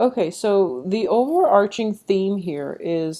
Okay, so the overarching theme here is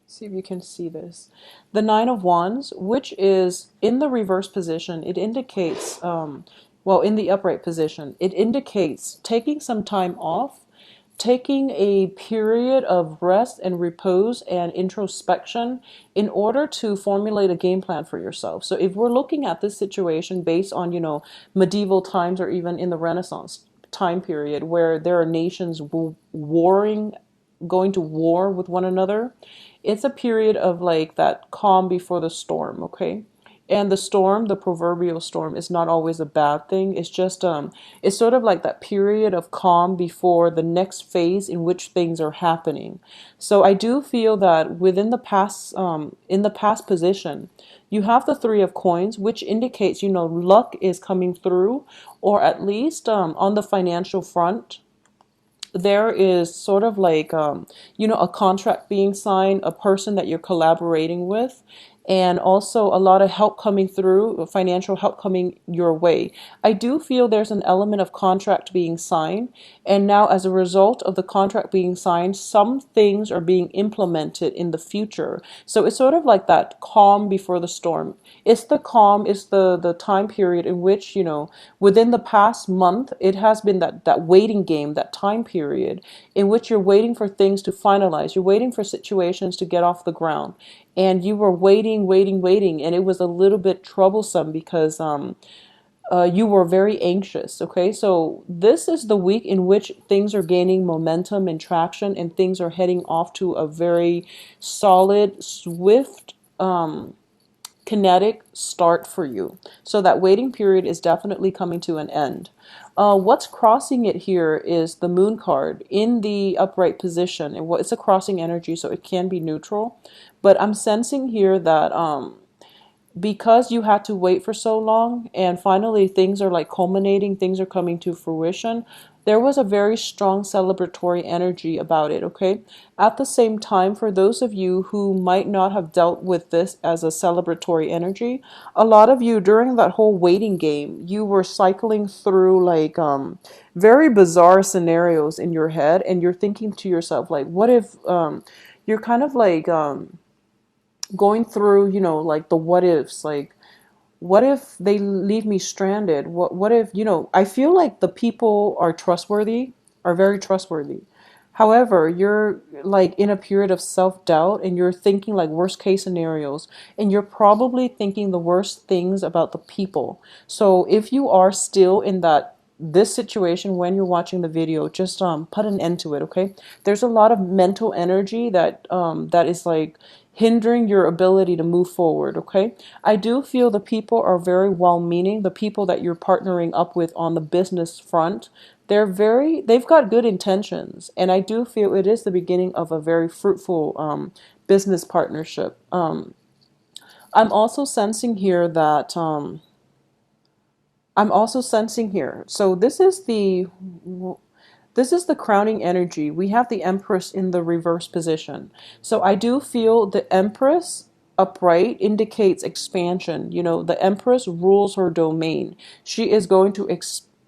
see if you can see this. The Nine of Wands, which is in the reverse position, it indicates well, in the upright position, it indicates taking some time off, taking a period of rest and repose and introspection in order to formulate a game plan for yourself. So if we're looking at this situation based on, medieval times or even in the Renaissance time period where there are nations warring, going to war with one another, it's a period of like that calm before the storm, okay? And the storm, the proverbial storm, is not always a bad thing. It's just it's sort of like that period of calm before the next phase in which things are happening. So I do feel that within the past in the past position, you have the Three of Coins, which indicates, luck is coming through, or at least on the financial front, there is sort of like a contract being signed, a person that you're collaborating with, and also a lot of help coming through, financial help coming your way. I do feel there's an element of contract being signed, and now as a result of the contract being signed, some things are being implemented in the future. So it's sort of like that calm before the storm. It's the calm, it's the time period in which, within the past month, it has been that waiting game, that time period in which you're waiting for things to finalize. You're waiting for situations to get off the ground. And you were waiting, waiting, waiting, and it was a little bit troublesome because you were very anxious. Okay, so this is the week in which things are gaining momentum and traction, and things are heading off to a very solid, swift, kinetic start for you. So that waiting period is definitely coming to an end. What's crossing it here is the Moon card in the upright position. And it's a crossing energy, so it can be neutral. But I'm sensing here that because you had to wait for so long and finally things are like culminating, things are coming to fruition, there was a very strong celebratory energy about it, okay? At the same time, for those of you who might not have dealt with this as a celebratory energy, a lot of you during that whole waiting game, you were cycling through like very bizarre scenarios in your head, and you're thinking to yourself like, what if you're kind of like going through, like the what ifs, like what if they leave me stranded? What if, I feel like the people are trustworthy, are very trustworthy. However, you're like in a period of self-doubt and you're thinking like worst case scenarios, and you're probably thinking the worst things about the people. So if you are still in this situation when you're watching the video, just put an end to it, okay? There's a lot of mental energy that is like hindering your ability to move forward, okay? I do feel the people are very well-meaning. The people that you're partnering up with on the business front, they've got good intentions, and I do feel it is the beginning of a very fruitful business partnership. I'm also sensing here that so this is the crowning energy. We have the Empress in the reverse position. So I do feel the Empress upright indicates expansion. The Empress rules her domain. She is going to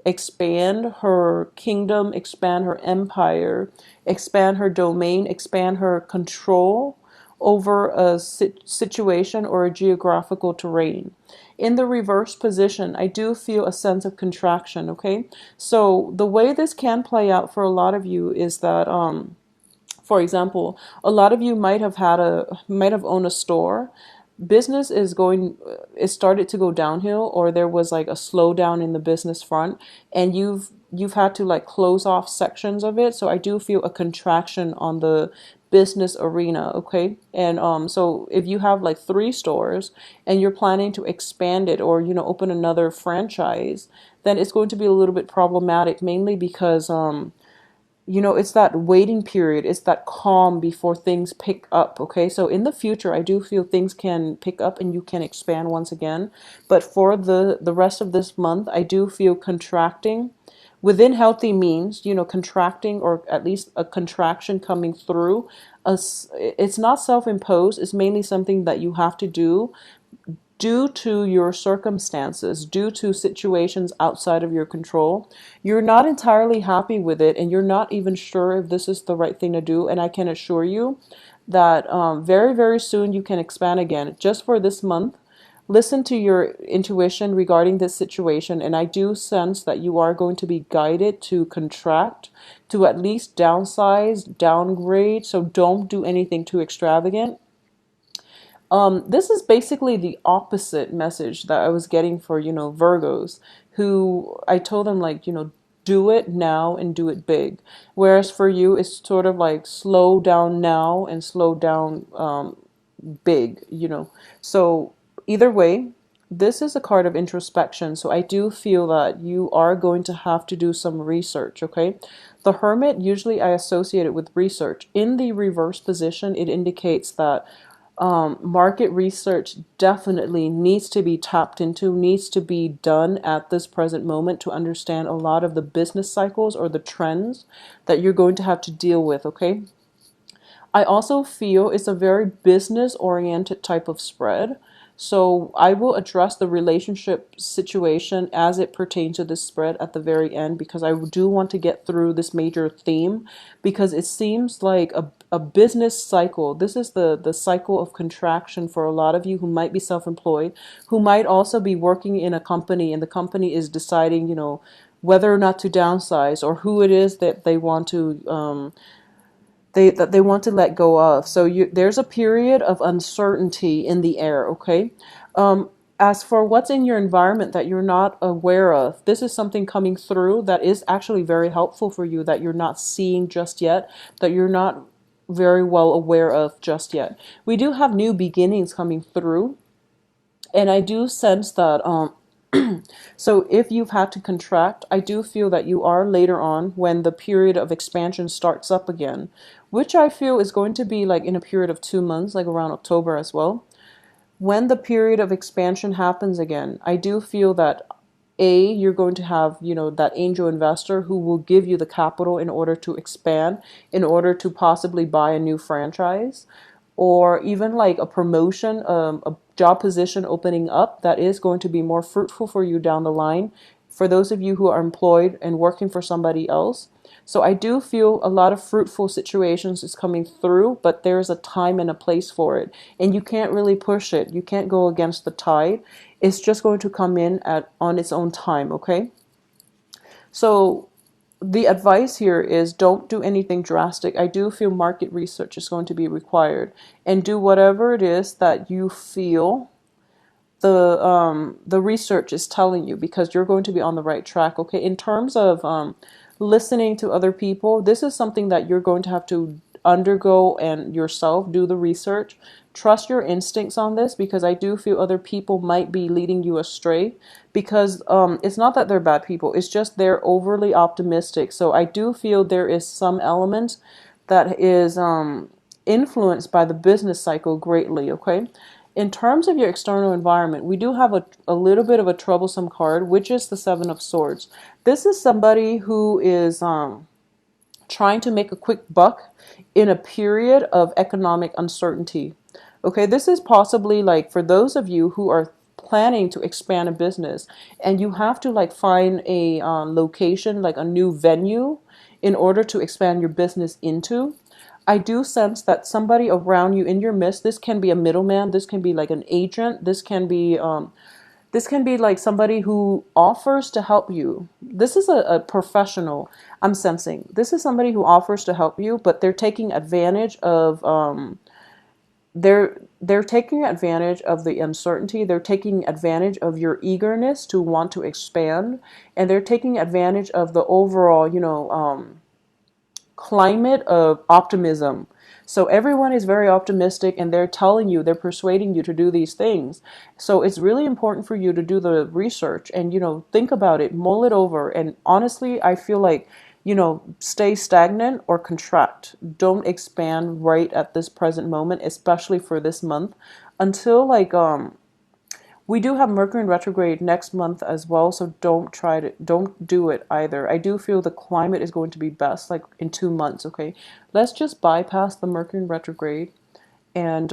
expand her kingdom, expand her empire, expand her domain, expand her control over a situation or a geographical terrain. In the reverse position, I do feel a sense of contraction, okay? So the way this can play out for a lot of you is that, for example, a lot of you might have owned a store. Business it started to go downhill, or there was like a slowdown in the business front, and you've had to like close off sections of it. So I do feel a contraction on the business arena, okay? And so if you have like 3 stores and you're planning to expand it, or open another franchise, then it's going to be a little bit problematic, mainly because it's that waiting period, it's that calm before things pick up, okay? So in the future, I do feel things can pick up and you can expand once again. But for the rest of this month, I do feel contracting within healthy means, contracting, or at least a contraction coming through. It's not self-imposed, it's mainly something that you have to do due to your circumstances, due to situations outside of your control. You're not entirely happy with it, and you're not even sure if this is the right thing to do. And I can assure you that very, very soon you can expand again. Just for this month, listen to your intuition regarding this situation, and I do sense that you are going to be guided to contract, to at least downsize, downgrade. So don't do anything too extravagant. This is basically the opposite message that I was getting for, Virgos, who I told them, like, do it now and do it big. Whereas for you, it's sort of like slow down now and slow down big, So either way, this is a card of introspection. So I do feel that you are going to have to do some research, okay? The Hermit, usually I associate it with research. In the reverse position, it indicates that market research definitely needs to be tapped into, needs to be done at this present moment to understand a lot of the business cycles or the trends that you're going to have to deal with, okay? I also feel it's a very business oriented type of spread. So I will address the relationship situation as it pertains to this spread at the very end, because I do want to get through this major theme, because it seems like a business cycle. This is the cycle of contraction for a lot of you who might be self-employed, who might also be working in a company, and the company is deciding, whether or not to downsize, or who it is that they want to let go of. So there's a period of uncertainty in the air, okay? As for what's in your environment that you're not aware of, this is something coming through that is actually very helpful for you, that you're not seeing just yet, that you're not very well aware of just yet. We do have new beginnings coming through, and I do sense that so if you've had to contract, I do feel that you are later on, when the period of expansion starts up again, which I feel is going to be like in a period of 2 months, like around October as well. When the period of expansion happens again, I do feel that you're going to have, that angel investor who will give you the capital in order to expand, in order to possibly buy a new franchise, or even like a promotion, a job position opening up that is going to be more fruitful for you down the line, for those of you who are employed and working for somebody else. So I do feel a lot of fruitful situations is coming through, but there's a time and a place for it. And you can't really push it. You can't go against the tide. It's just going to come in on its own time, okay? So the advice here is, don't do anything drastic. I do feel market research is going to be required, and do whatever it is that you feel the research is telling you, because you're going to be on the right track, okay? In terms of listening to other people, this is something that you're going to have to undergo and yourself do the research. Trust your instincts on this, because I do feel other people might be leading you astray, because it's not that they're bad people, it's just they're overly optimistic. So I do feel there is some element that is influenced by the business cycle greatly, okay? In terms of your external environment, we do have a little bit of a troublesome card, which is the Seven of Swords. This is somebody who is trying to make a quick buck in a period of economic uncertainty. Okay, this is possibly like for those of you who are planning to expand a business, and you have to like find a location, like a new venue, in order to expand your business into. I do sense that somebody around you in your midst, this can be a middleman, this can be like an agent, this can be like somebody who offers to help you. This is a professional, I'm sensing. This is somebody who offers to help you, but they're taking advantage of they're taking advantage of the uncertainty. They're taking advantage of your eagerness to want to expand, and they're taking advantage of the overall, climate of optimism. So everyone is very optimistic, and they're telling you, they're persuading you to do these things. So it's really important for you to do the research and, think about it, mull it over. And honestly, I feel like, stay stagnant or contract. Don't expand right at this present moment, especially for this month, until like, we do have Mercury in retrograde next month as well, so don't do it either. I do feel the climate is going to be best like in 2 months, okay? Let's just bypass the Mercury in retrograde and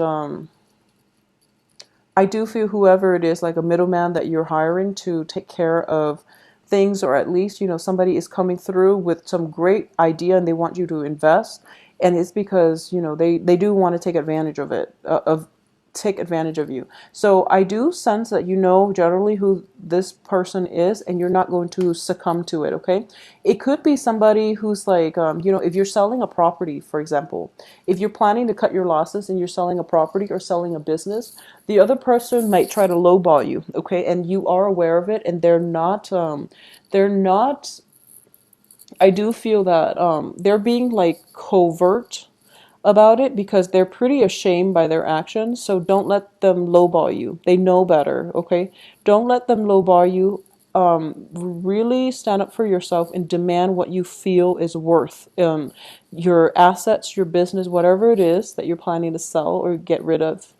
I do feel whoever it is, like a middleman that you're hiring to take care of things, or at least, somebody is coming through with some great idea and they want you to invest. And it's because, they do want to take advantage of it, of take advantage of you. So I do sense that you know generally who this person is and you're not going to succumb to it, okay? It could be somebody who's like, if you're selling a property, for example, if you're planning to cut your losses and you're selling a property or selling a business, the other person might try to lowball you, okay? And you are aware of it, and they're not, I do feel that they're being like covert about it because they're pretty ashamed by their actions. So don't let them lowball you. They know better, okay? Don't let them lowball you. Really stand up for yourself and demand what you feel is worth. Your assets, your business, whatever it is that you're planning to sell or get rid of.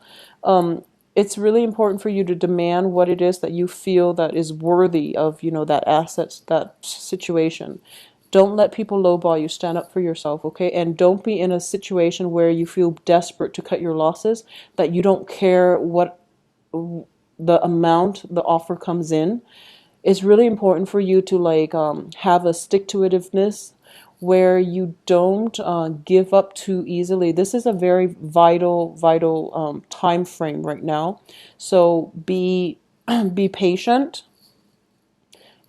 Um, it's really important for you to demand what it is that you feel that is worthy of, that assets, that situation. Don't let people lowball you. Stand up for yourself, okay? And don't be in a situation where you feel desperate to cut your losses, that you don't care what the amount the offer comes in. It's really important for you to like have a stick-to-itiveness where you don't give up too easily. This is a very vital time frame right now. So be be patient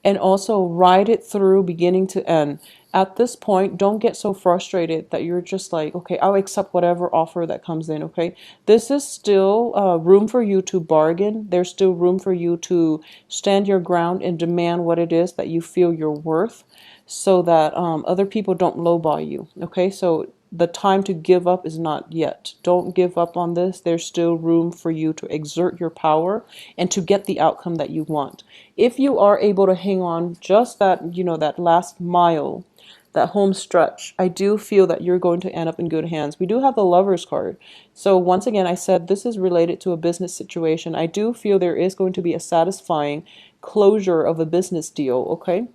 and also ride it through beginning to end. At this point, don't get so frustrated that you're just like, okay, I'll accept whatever offer that comes in, okay? This is still room for you to bargain. There's still room for you to stand your ground and demand what it is that you feel you're worth so that other people don't lowball you, okay? So the time to give up is not yet. Don't give up on this. There's still room for you to exert your power and to get the outcome that you want. If you are able to hang on just that, that last mile, that home stretch, I do feel that you're going to end up in good hands. We do have the Lovers card. So once again, I said this is related to a business situation. I do feel there is going to be a satisfying closure of a business deal, okay?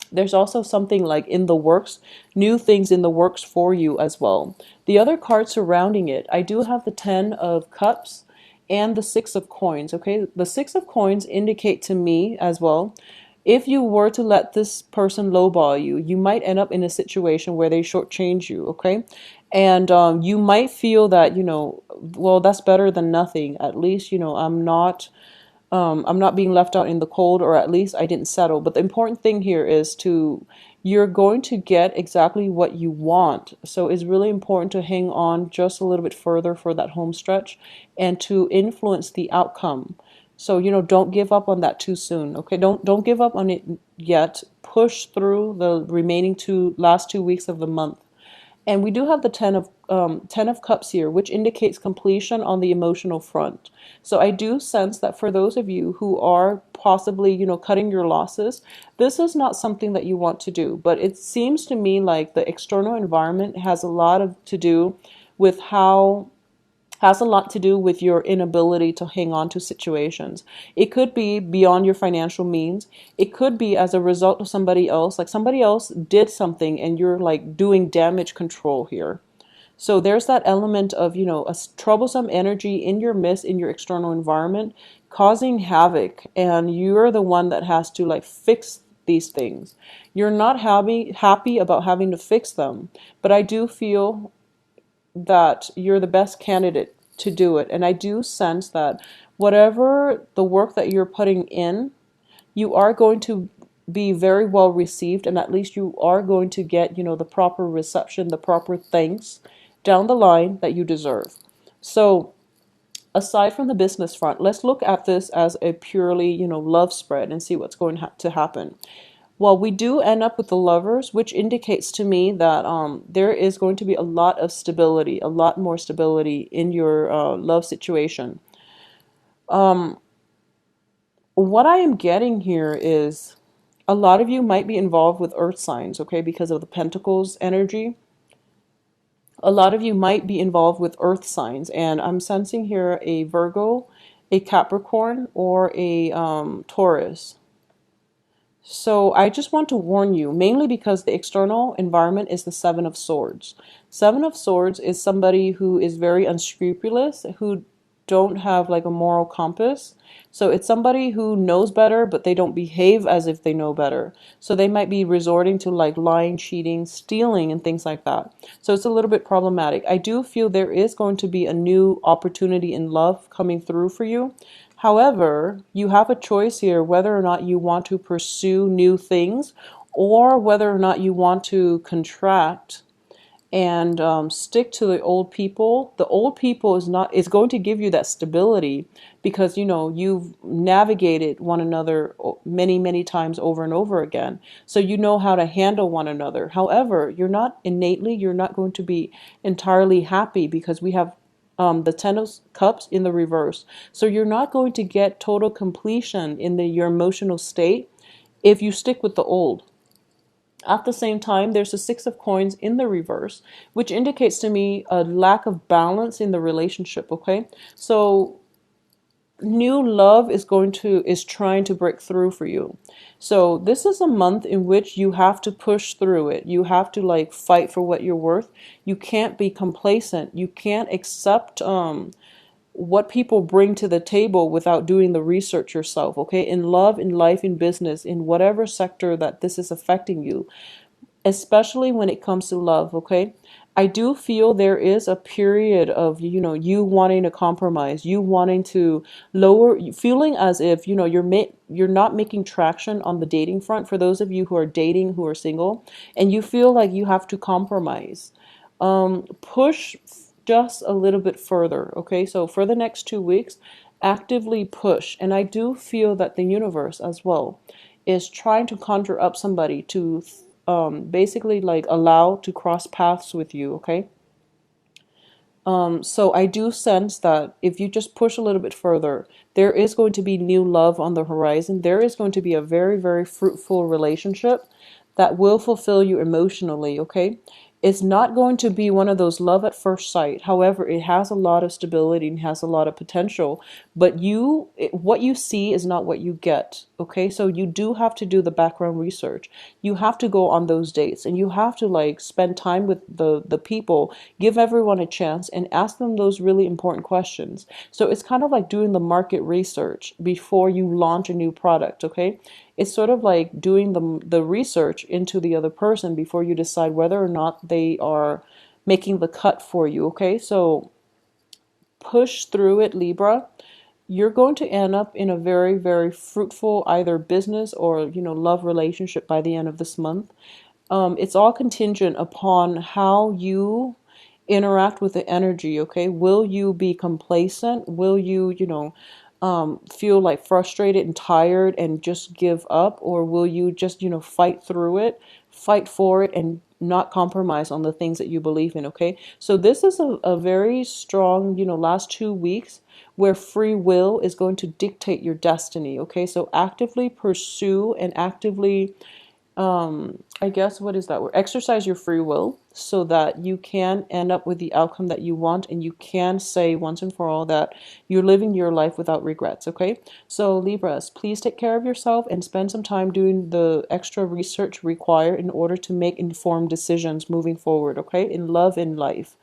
There's also something like in the works, new things in the works for you as well. The other card surrounding it, I do have the 10 of Cups and the 6 of Coins, okay? The 6 of Coins indicate to me as well, if you were to let this person lowball you, you might end up in a situation where they shortchange you, okay? And you might feel that, well, that's better than nothing. At least, I'm not being left out in the cold, or at least I didn't settle. But the important thing here is you're going to get exactly what you want. So it's really important to hang on just a little bit further for that home stretch and to influence the outcome. So, don't give up on that too soon. Okay. Don't give up on it yet. Push through the remaining last 2 weeks of the month. And we do have the 10 of Cups here, which indicates completion on the emotional front. So I do sense that for those of you who are possibly, cutting your losses, this is not something that you want to do. But it seems to me like the external environment has a lot to do with has a lot to do with your inability to hang on to situations. It could be beyond your financial means. It could be as a result of somebody else, like somebody else did something and you're like doing damage control here. So there's that element of, a troublesome energy in your midst, in your external environment, causing havoc. And you're the one that has to like fix these things. You're not happy about having to fix them. But I do feel that you're the best candidate to do it. And I do sense that whatever the work that you're putting in, you are going to be very well received, and at least you are going to get, the proper reception, the proper thanks down the line that you deserve. So aside from the business front, let's look at this as a purely, love spread and see what's going to happen. Well, we do end up with the Lovers, which indicates to me that there is going to be a lot of stability, a lot more stability in your love situation. What I am getting here is a lot of you might be involved with earth signs, okay, because of the Pentacles energy. A lot of you might be involved with earth signs, and I'm sensing here a Virgo, a Capricorn, or a Taurus. So I just want to warn you, mainly because the external environment is the Seven of Swords. Seven of Swords is somebody who is very unscrupulous, who don't have like a moral compass. So it's somebody who knows better, but they don't behave as if they know better. So they might be resorting to like lying, cheating, stealing, and things like that. So it's a little bit problematic. I do feel there is going to be a new opportunity in love coming through for you. However, you have a choice here whether or not you want to pursue new things or whether or not you want to contract and stick to the old people. The old people is going to give you that stability because you've navigated one another many times over and over again, so you know how to handle one another. However, you're not going to be entirely happy because we have the Ten of Cups in the reverse. So you're not going to get total completion in your emotional state if you stick with the old. At the same time, there's a Six of Coins in the reverse, which indicates to me a lack of balance in the relationship, okay? So new love is trying to break through for you. So this is a month in which you have to push through it. You have to like fight for what you're worth. You can't be complacent. You can't accept what people bring to the table without doing the research yourself, okay? In love, in life, in business, in whatever sector that this is affecting you, especially when it comes to love, okay? I do feel there is a period of, you wanting to compromise, you wanting to lower, feeling as if, you're not making traction on the dating front for those of you who are dating, who are single, and you feel like you have to compromise. Push just a little bit further, okay? So for the next 2 weeks, actively push. And I do feel that the universe as well is trying to conjure up somebody to basically like allow to cross paths with you, okay? So I do sense that if you just push a little bit further, there is going to be new love on the horizon. There is going to be a very fruitful relationship that will fulfill you emotionally, okay? It's not going to be one of those love at first sight. However, it has a lot of stability and has a lot of potential. But what you see is not what you get, okay? So you do have to do the background research. You have to go on those dates and you have to like spend time with the people, give everyone a chance and ask them those really important questions. So it's kind of like doing the market research before you launch a new product, okay? It's sort of like doing the research into the other person before you decide whether or not they are making the cut for you, okay? So push through it, Libra. You're going to end up in a very fruitful either business or, love relationship by the end of this month. It's all contingent upon how you interact with the energy, okay? Will you be complacent? Will you, feel like frustrated and tired and just give up? Or will you just, fight through it, fight for it, and not compromise on the things that you believe in, okay? So this is a very strong, last 2 weeks where free will is going to dictate your destiny, okay? So actively pursue and actively I guess what is that word? Exercise your free will so that you can end up with the outcome that you want and you can say once and for all that you're living your life without regrets, okay? So Libras, please take care of yourself and spend some time doing the extra research required in order to make informed decisions moving forward, okay? In love and life.